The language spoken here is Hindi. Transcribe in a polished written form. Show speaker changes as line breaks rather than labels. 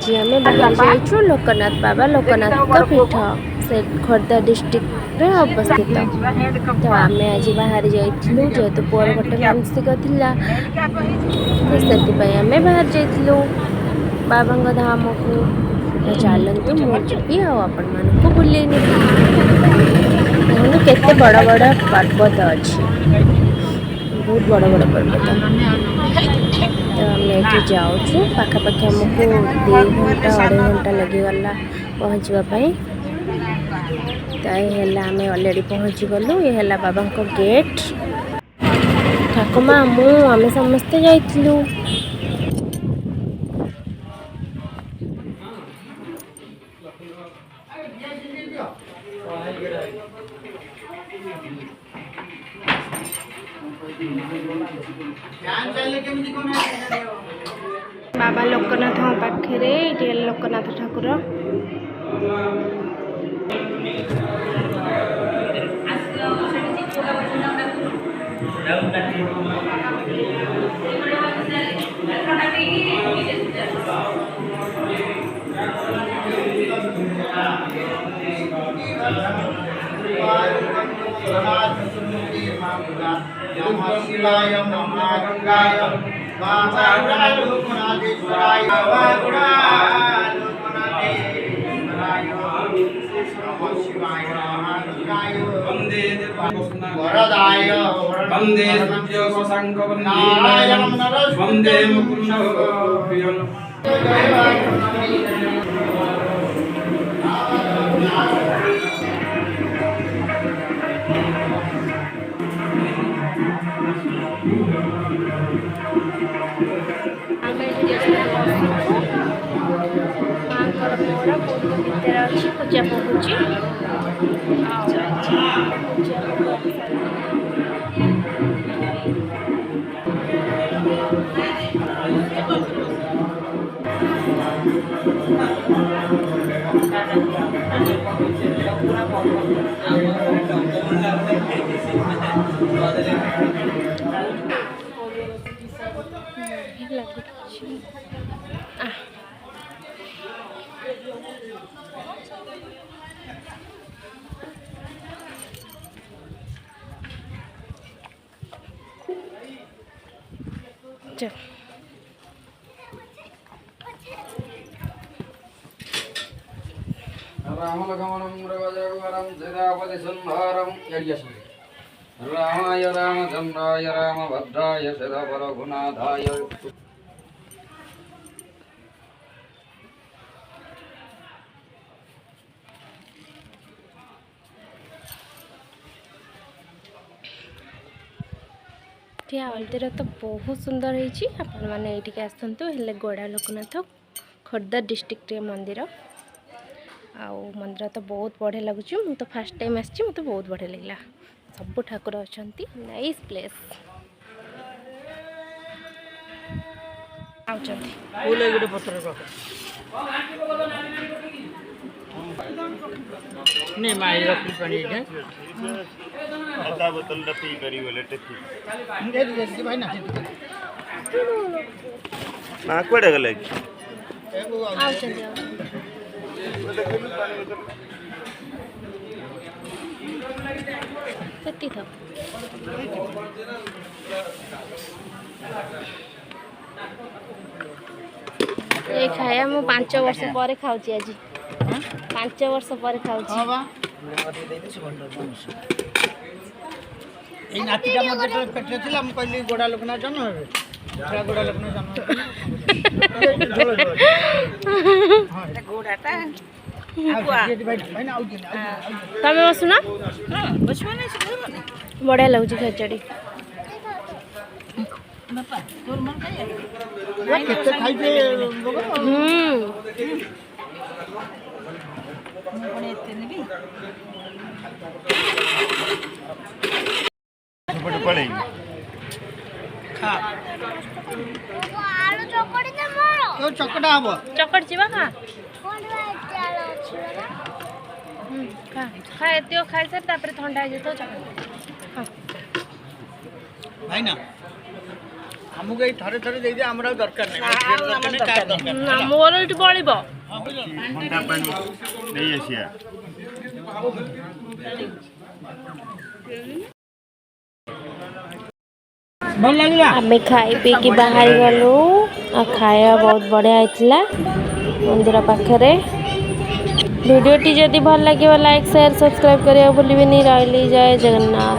आज आम बाहर जाइए लोकनाथ बाबा लोकनाथ पीठ से खोर्धा डिस्ट्रिक्ट अवस्थित। तो आम आज बाहर जाइलु जेहेतु पुअर गोटे मानसिक थिला तो से आम बाहर जाइलु बाबा धाम को। तो चलतु मुझे आपण मानक बुले देखो केते बड़ बड़ पर्वत अच्छी बहुत बड़ बड़ पर्वत। तो आम ये जाऊँ पाखापाखि आमको 2 घंटा 2.5 घंटा लगिगला पहुँचापी। तो ये आम अलरेडी पहुँची गलु। ये है बाबा गेट ठाकुमा मु आम समस्ते जाइलु। बाबा लोकनाथ पाखे ये लोकनाथ ठाकुर
शिवाय नमः गंगाय लोकनाथेश्वराय शिवाय वंदे वरदाय वंदे नारायणं वंदे मुकुंदं
पूजा पहुँची
रामाय रामचंद्राय रामभद्राय रघुनाथाय
मंदिर तो बहुत सुंदर होती आपण मैंने ये आसतु हेले गोड़ा लोकनाथ खोर्धा डिस्ट्रिक्ट मंदिर आउ मंदिर तो बहुत बढ़िया लगुच। मु तो फर्स्ट टाइम आसी मत बहुत बढ़िया लगला। सब ठाकुर अच्छा नाइस प्लेस
नहीं माई रखी पड़ी है
आधा बोतल रखी करी बोले टेकी
मुझे जैसे भाई ना
ना कोड़े गले
कति था ये खाया मु 5 वर्ष पर खाऊची आज 5 वर्ष पर खाऊची।
हां बा ए नातीटा मते पेटे थिला हम कहली गोडा लोकना जन्म हेबे छा गोडा लोकना जन्म हां ए गोडाटा
तमें बसुना बढ़िया लगुच खिचड़ी
केते खाइबे
पड़े
खा आलू चकड़ी दे मोर तो चकड़ा हबो
चकड़ जीवा खा खा खा एतियो खाइ सर तापर ठंडा हो जतो चकड़ हां
भाई ना ଆମକୁ ଏଇ ଥରେ ଥରେ ଦେଇଦିଅ ଆମର ଆଉ ଦରକାର ନାହିଁ
ମୋର ଏଠି ବଳିବ
ଥଣ୍ଡା ପାଣି ନେଇ ଆସିବା।
ଭଲ ଲାଗିଲା।
आमे खाई पी की बाहर गलु आ खाया बहुत बढ़िया होइतिला मंदिर पाखरे। वीडियो टी जदि भल लगे लाइक शेयर सब्सक्राइब करिया भूलिबेनी। रहली जय जगन्नाथ।